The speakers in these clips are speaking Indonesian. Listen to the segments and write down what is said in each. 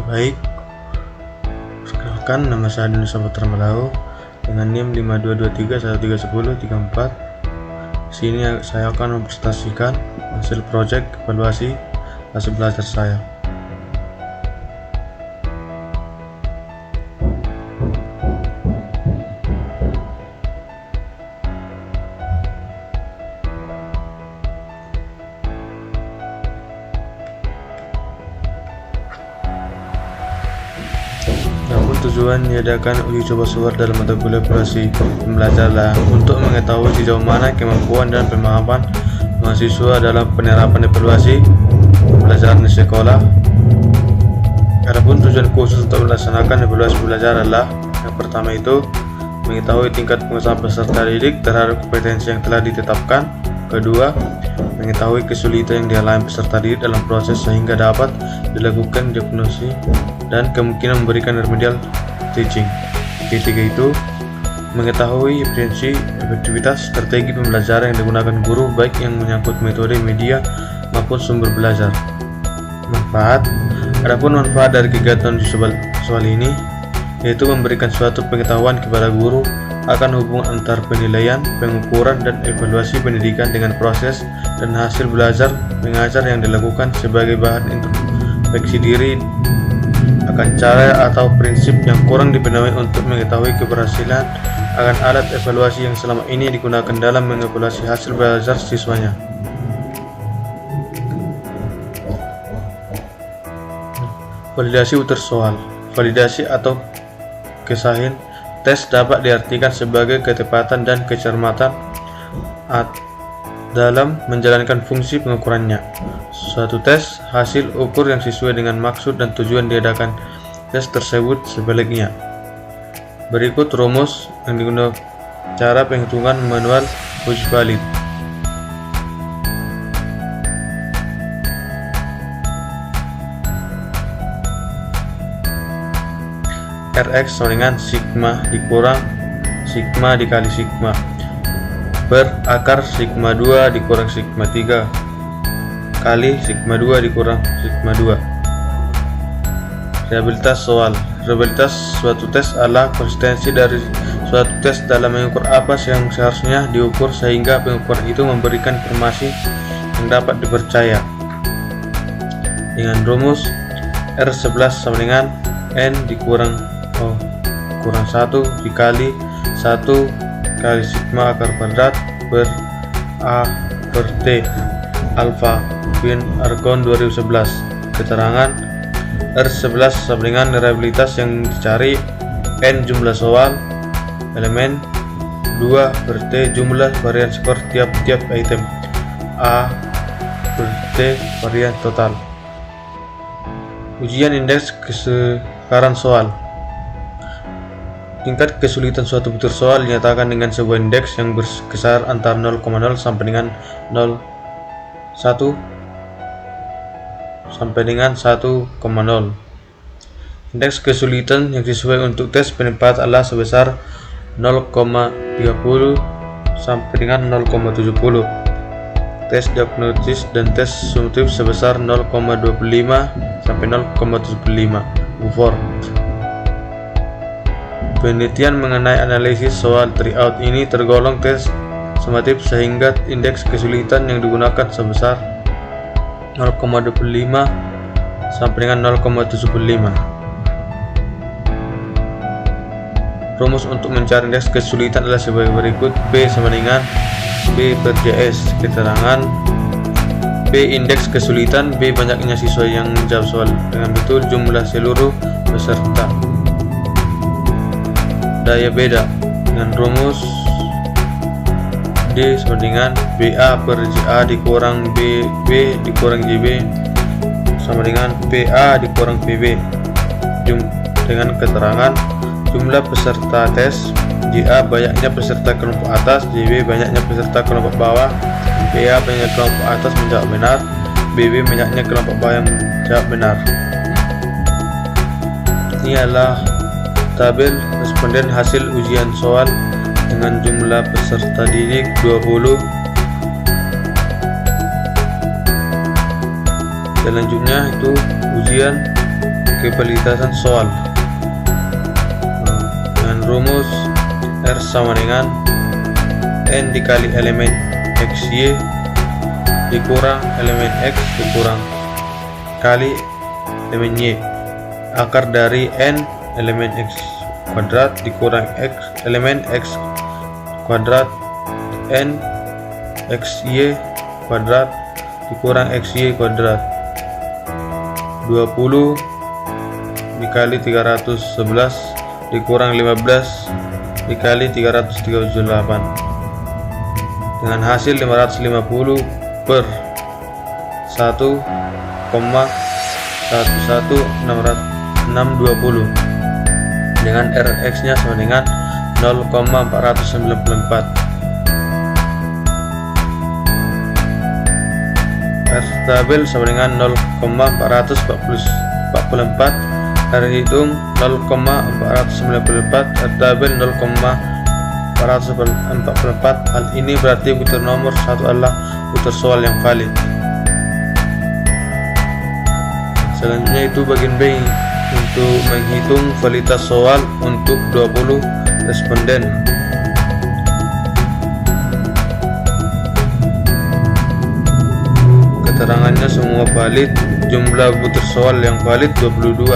Baik, perkenalkan nama saya Adinus Saputra Malau dengan NIM 5223131034. Di sini saya akan mempresentasikan hasil proyek evaluasi hasil belajar saya. Namun tujuan diadakan uji coba suara dalam mata kuliah evaluasi pembelajaran adalah untuk mengetahui sejauh mana kemampuan dan pemahaman mahasiswa dalam penerapan evaluasi pembelajaran di sekolah. Adapun tujuan khusus untuk melaksanakan evaluasi belajar adalah yang pertama itu mengetahui tingkat penguasaan peserta didik terhadap kompetensi yang telah ditetapkan. Kedua, mengetahui kesulitan yang dialami peserta didik dalam proses sehingga dapat dilakukan diagnosis dan kemungkinan memberikan remedial teaching. Ketiga itu mengetahui efisiensi, efektivitas, strategi pembelajaran yang digunakan guru baik yang menyangkut metode, media maupun sumber belajar. Manfaat. Adapun manfaat dari kegiatan uji soal ini yaitu memberikan suatu pengetahuan kepada guru akan hubungan antar penilaian, pengukuran, dan evaluasi pendidikan dengan proses dan hasil belajar mengajar yang dilakukan sebagai bahan introspeksi diri akan cara atau prinsip yang kurang dipenuhi untuk mengetahui keberhasilan akan alat evaluasi yang selama ini digunakan dalam mengevaluasi hasil belajar siswanya. Validasi utur soal. Validasi atau kesahihan tes dapat diartikan sebagai ketepatan dan kecermatan dalam menjalankan fungsi pengukurannya. Suatu tes hasil ukur yang sesuai dengan maksud dan tujuan diadakan tes tersebut. Sebaliknya, berikut rumus yang digunakan cara penghitungan manual uji valid. Rx sama dengan sigma dikurang sigma dikali sigma per akar sigma 2 dikurang sigma 3 kali sigma 2 dikurang sigma 2. Reliabilitas soal. Reliabilitas suatu tes adalah konsistensi dari suatu tes dalam mengukur apa yang seharusnya diukur sehingga pengukuran itu memberikan informasi yang dapat dipercaya. Dengan rumus R11 sama dengan N dikurang 1 dikali 1 kali sigma akar kuadrat per A per T alfa Wien Argon 2011. Keterangan R11 sama dengan reliabilitas yang dicari, N jumlah soal, elemen 2 per T jumlah varian skor tiap-tiap item, A per T varian total. Ujian indeks kesukaran soal. Tingkat kesulitan suatu butir soal dinyatakan dengan sebuah indeks yang berkisar antara 0,0 sampai dengan 1,0. Indeks kesulitan yang sesuai untuk tes penempatan adalah sebesar 0,30 sampai dengan 0,70. Tes diagnostis dan tes summatif sebesar 0,25 sampai 0,75. U4. Penelitian mengenai analisis soal tryout ini tergolong tes summatif sehingga indeks kesulitan yang digunakan sebesar 0,25 sampai dengan 0,75. Rumus untuk mencari indeks kesulitan adalah sebagai berikut. B sama dengan B per JS. Keterangan B indeks kesulitan, B banyaknya siswa yang menjawab soal dengan betul, jumlah seluruh peserta. Daya beda. Dengan rumus D sama dengan BA per JA dikurang BB dikurang JB sama dengan PA dikurang PB. Dengan keterangan jumlah peserta tes, JA banyaknya peserta kelompok atas, JB banyaknya peserta kelompok bawah, PA banyaknya kelompok atas menjawab benar, BB banyaknya kelompok bawah yang menjawab benar. Ini adalah tabel responden hasil ujian soal dengan jumlah peserta didik 20. Selanjutnya itu ujian kevaliditasan soal dengan rumus R sama dengan N dikali elemen XY dikurang elemen X dikurang kali elemen Y. Akar dari N elemen X kuadrat dikurang X elemen X kuadrat N XY kuadrat dikurang XY kuadrat 20 dikali 311 dikurang 15 dikali 338 dengan hasil 550 per 1,11620 dengan Rx nya sama dengan 0,494. R stabil sama dengan 0,444. R hitung 0,494. R tabel 0,444. Hal ini berarti butir nomor 1 adalah butir soal yang valid. Selanjutnya itu bagian B untuk menghitung validitas soal untuk 20 responden. Keterangannya semua valid. Jumlah butir soal yang valid 22.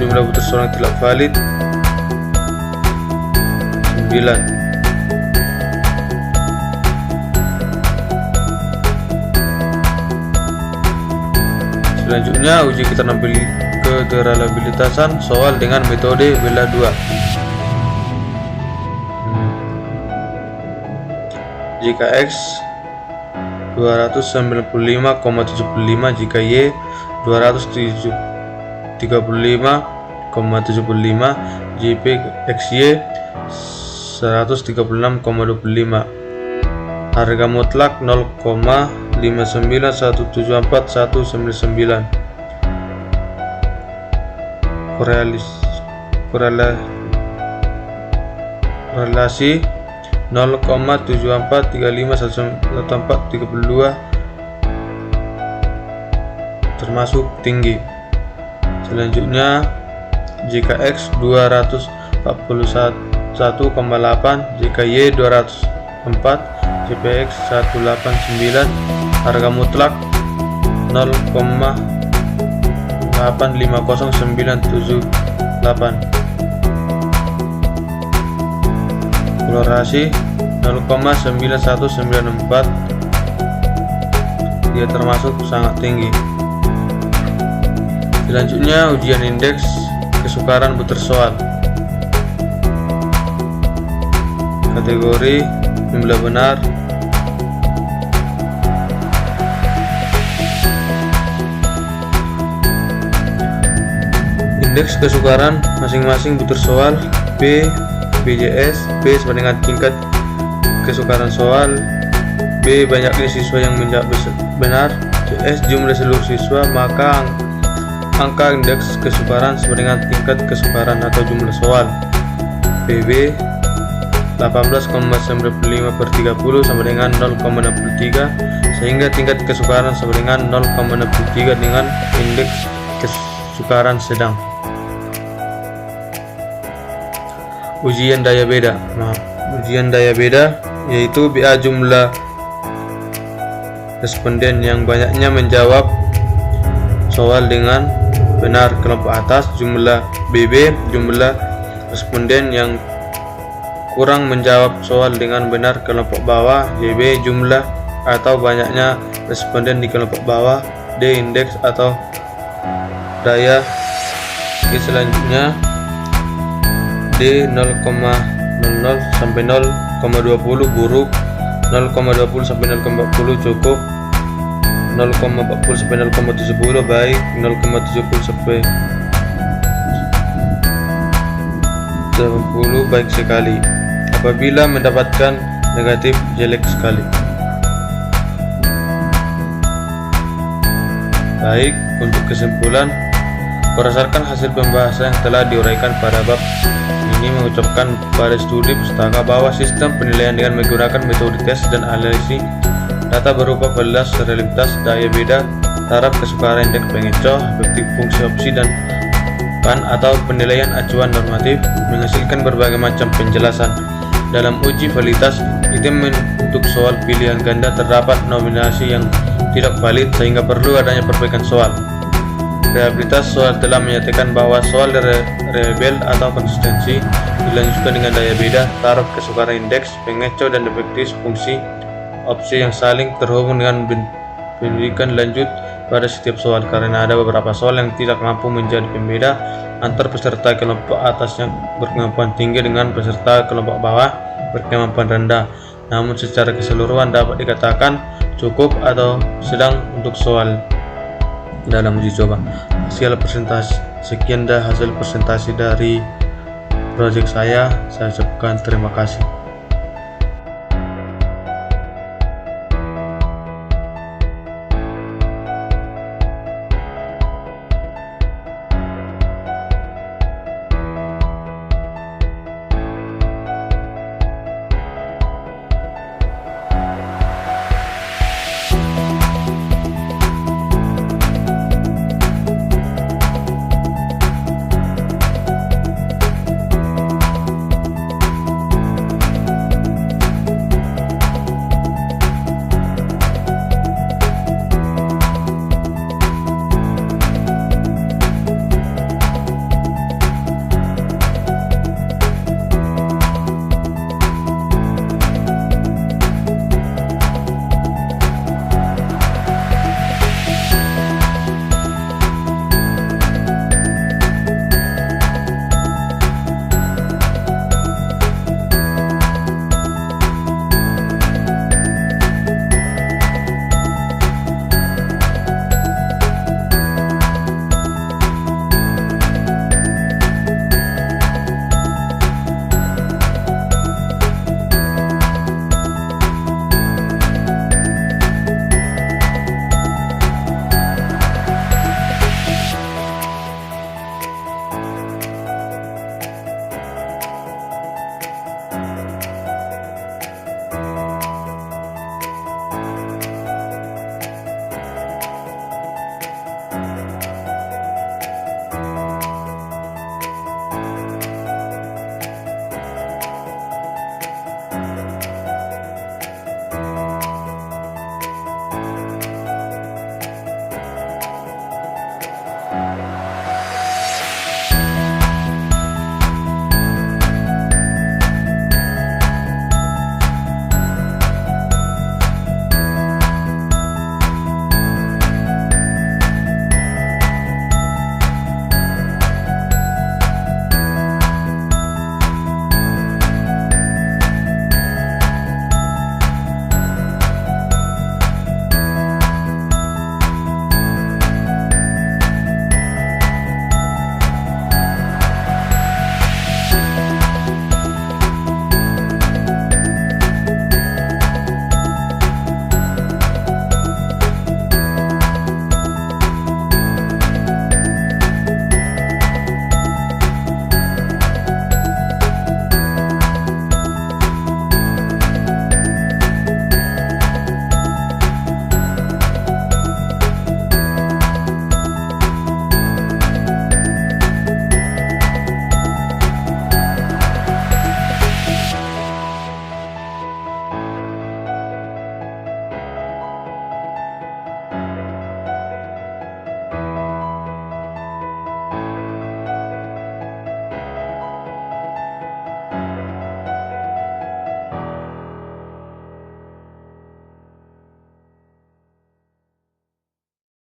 Jumlah butir soal yang tidak valid 9. Selanjutnya uji keterreliabilitasan soal dengan metode bela 2. Jika X 295,75, jika Y 235,75, JP XY 136,25. Harga mutlak 0,59174,199. Korelasi 0,74351432 termasuk tinggi. Selanjutnya jika X 241,8, jika Y 204, JPX 189, harga mutlak 0,850978. Korelasi 0,9194, dia termasuk sangat tinggi. Selanjutnya ujian indeks kesukaran butir soal. Kategori jumlah benar. Indeks kesukaran masing-masing butir soal. B BJS. B sama dengan tingkat kesukaran soal. B banyaknya siswa yang menjawab benar. CS jumlah seluruh siswa. Maka angka indeks kesukaran sama dengan tingkat kesukaran atau jumlah soal. PB 18,95/30 sama dengan 0,63, sehingga tingkat kesukaran sama dengan 0,63 dengan indeks kesukaran sedang. Ujian daya beda. Ujian daya beda yaitu BA jumlah responden yang banyaknya menjawab soal dengan benar kelompok atas, jumlah BB jumlah responden yang kurang menjawab soal dengan benar kelompok bawah, JB jumlah atau banyaknya responden di kelompok bawah, D indeks atau daya. Selanjutnya D 0,00 sampai 0,20 buruk, 0,20 sampai 0,40 cukup, 0,40 sampai 0,70 baik, 0,70 sampai 70 baik sekali. Apabila mendapatkan negatif, jelek sekali. Baik, untuk kesimpulan, berdasarkan hasil pembahasan yang telah diuraikan pada bab ini, mengucapkan pada studi pustaka bahwa sistem penilaian dengan menggunakan metode tes dan analisis data berupa validitas, reliabilitas, daya beda, taraf kesukaran, indeks pengecoh, efektif fungsi opsi, dan atau penilaian acuan normatif menghasilkan berbagai macam penjelasan. Dalam uji validitas, item untuk soal pilihan ganda terdapat nominasi yang tidak valid sehingga perlu adanya perbaikan soal. Reliabilitas soal telah menyatakan bahwa soal reliable atau konsistensi dilanjutkan dengan daya beda, taraf kesukaran indeks, pengecoh dan efektif fungsi opsi yang saling terhubung dengan pendidikan lanjut pada setiap soal, karena ada beberapa soal yang tidak mampu menjadi pembeda antar peserta kelompok atas yang berkemampuan tinggi dengan peserta kelompok bawah berkemampuan rendah. Namun secara keseluruhan dapat dikatakan cukup atau sedang untuk soal dalam uji coba. Hasil presentasi sekian dah hasil presentasi dari proyek saya ucapkan terima kasih.